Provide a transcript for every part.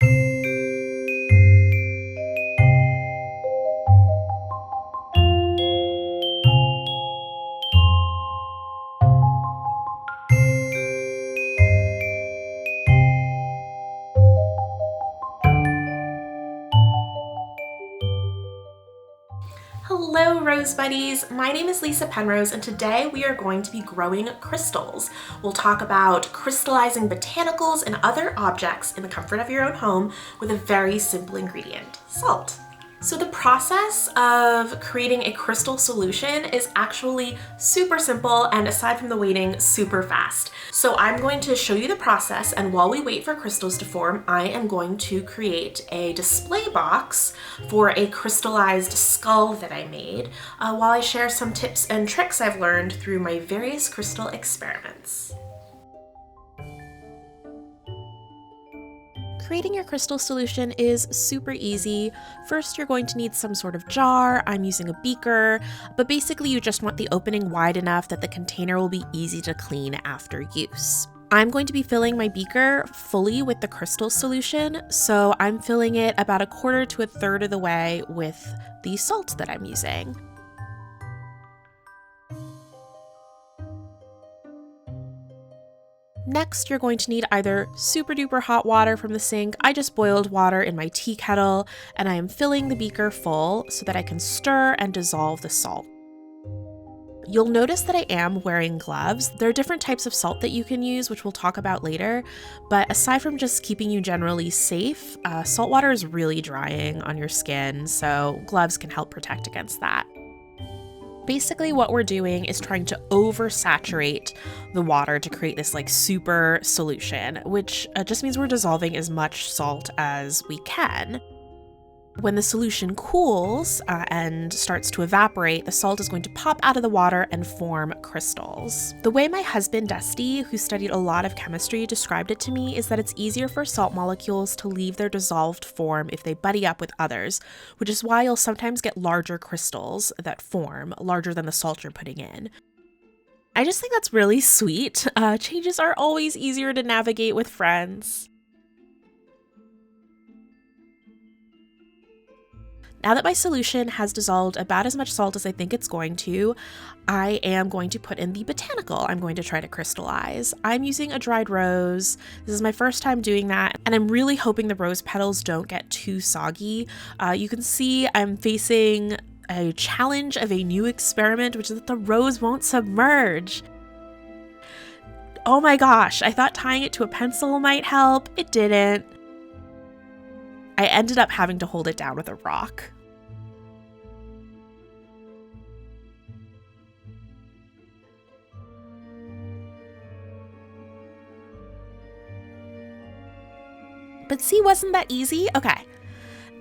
Hello Rose Buddies, my name is Lysapenrose and today we are going to be growing crystals. We'll talk about crystallizing botanicals and other objects in the comfort of your own home with a very simple ingredient, salt. So the process of creating a crystal solution is actually super simple and aside from the waiting, super fast. So I'm going to show you the process, and while we wait for crystals to form, I am going to create a display box for a crystallized skull that I made while I share some tips and tricks I've learned through my various crystal experiments. Creating your crystal solution is super easy. First, you're going to need some sort of jar. I'm using a beaker, but basically you just want the opening wide enough that the container will be easy to clean after use. I'm going to be filling my beaker fully with the crystal solution, so I'm filling it about 1/4 to 1/3 of the way with the salt that I'm using. Next, you're going to need either super duper hot water from the sink. I just boiled water in my tea kettle, and I am filling the beaker full so that I can stir and dissolve the salt. You'll notice that I am wearing gloves. There are different types of salt that you can use, which we'll talk about later, but aside from just keeping you generally safe, salt water is really drying on your skin, so gloves can help protect against that. Basically what we're doing is trying to oversaturate the water to create this super solution, which just means we're dissolving as much salt as we can. When the solution cools and starts to evaporate, the salt is going to pop out of the water and form crystals. The way my husband Dusty, who studied a lot of chemistry, described it to me is that it's easier for salt molecules to leave their dissolved form if they buddy up with others, which is why you'll sometimes get larger crystals that form, larger than the salt you're putting in. I just think that's really sweet. Changes are always easier to navigate with friends. Now that my solution has dissolved about as much salt as I think it's going to, I am going to put in the botanical I'm going to try to crystallize. I'm using a dried rose. This is my first time doing that, and I'm really hoping the rose petals don't get too soggy. You can see I'm facing a challenge of a new experiment, which is that the rose won't submerge. Oh my gosh, I thought tying it to a pencil might help. It didn't. I ended up having to hold it down with a rock. But see, wasn't that easy? Okay.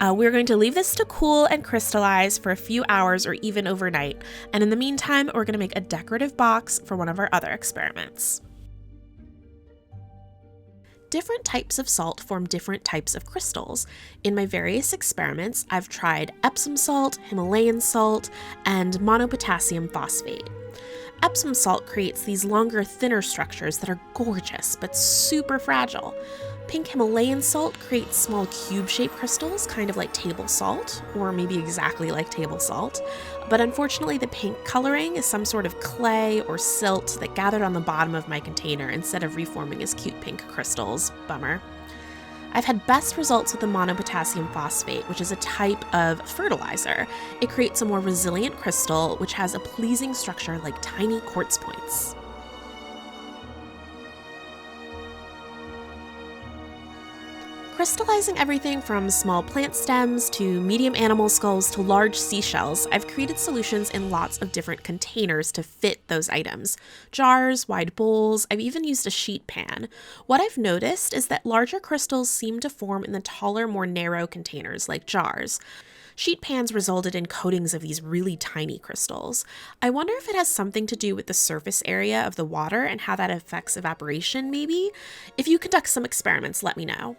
We're going to leave this to cool and crystallize for a few hours or even overnight. And in the meantime, we're going to make a decorative box for one of our other experiments. Different types of salt form different types of crystals. In my various experiments, I've tried Epsom salt, Himalayan salt, and monopotassium phosphate. Epsom salt creates these longer, thinner structures that are gorgeous but super fragile. Pink Himalayan salt creates small cube-shaped crystals, kind of like table salt, or maybe exactly like table salt. But unfortunately, the pink coloring is some sort of clay or silt that gathered on the bottom of my container instead of reforming as cute pink crystals. Bummer. I've had best results with the monopotassium phosphate, which is a type of fertilizer. It creates a more resilient crystal, which has a pleasing structure like tiny quartz points. Crystallizing everything from small plant stems to medium animal skulls to large seashells, I've created solutions in lots of different containers to fit those items. Jars, wide bowls, I've even used a sheet pan. What I've noticed is that larger crystals seem to form in the taller, more narrow containers like jars. Sheet pans resulted in coatings of these really tiny crystals. I wonder if it has something to do with the surface area of the water and how that affects evaporation, maybe? If you conduct some experiments, let me know.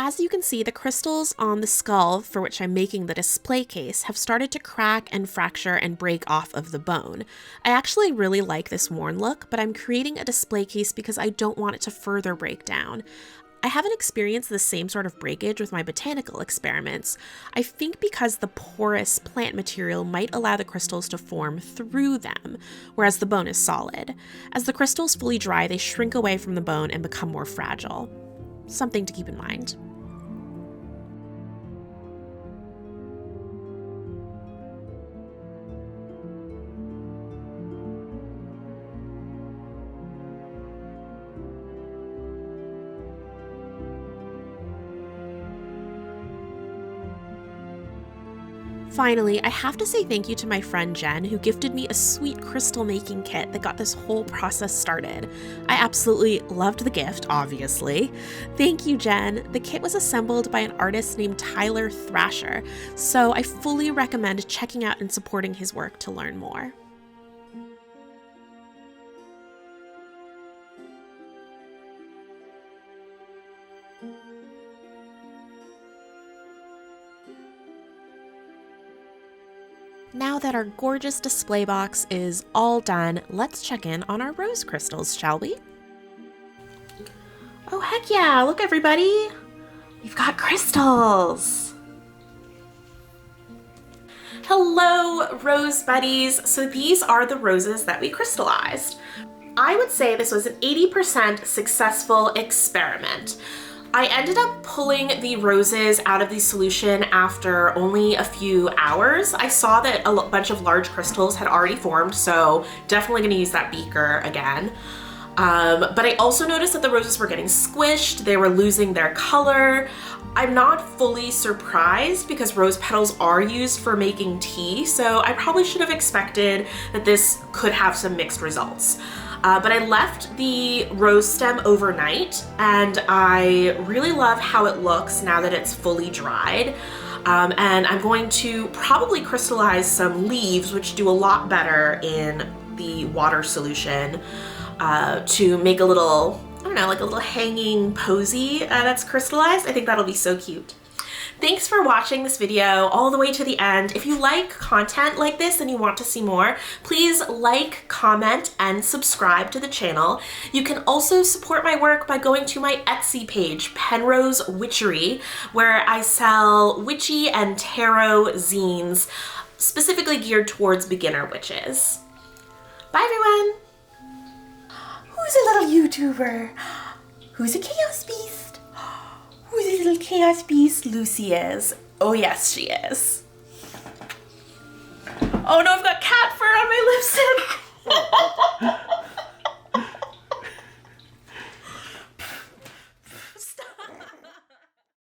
As you can see, the crystals on the skull for which I'm making the display case have started to crack and fracture and break off of the bone. I actually really like this worn look, but I'm creating a display case because I don't want it to further break down. I haven't experienced the same sort of breakage with my botanical experiments. I think because the porous plant material might allow the crystals to form through them, whereas the bone is solid. As the crystals fully dry, they shrink away from the bone and become more fragile. Something to keep in mind. Finally, I have to say thank you to my friend Jen, who gifted me a sweet crystal making kit that got this whole process started. I absolutely loved the gift, obviously. Thank you, Jen. The kit was assembled by an artist named Tyler Thrasher, so I fully recommend checking out and supporting his work to learn more. Now that our gorgeous display box is all done, let's check in on our rose crystals, shall we? Oh, heck yeah! Look, everybody! We've got crystals! Hello, rose buddies! So these are the roses that we crystallized. I would say this was an 80% successful experiment. I ended up pulling the roses out of the solution after only a few hours. I saw that a bunch of large crystals had already formed, so definitely gonna use that beaker again. But I also noticed that the roses were getting squished, they were losing their color. I'm not fully surprised because rose petals are used for making tea, so I probably should have expected that this could have some mixed results. But I left the rose stem overnight, and I really love how it looks now that it's fully dried. And I'm going to probably crystallize some leaves, which do a lot better in the water solution, to make a little, I don't know, like a little hanging posy that's crystallized. I think that'll be so cute. Thanks for watching this video all the way to the end. If you like content like this and you want to see more, please like, comment, and subscribe to the channel. You can also support my work by going to my Etsy page, Penrose Witchery, where I sell witchy and tarot zines, specifically geared towards beginner witches. Bye, everyone! Who's a little YouTuber? Who's a chaos beast? Who's a little chaos beast? Lucy is. Oh yes, she is. Oh no, I've got cat fur on my lipstick.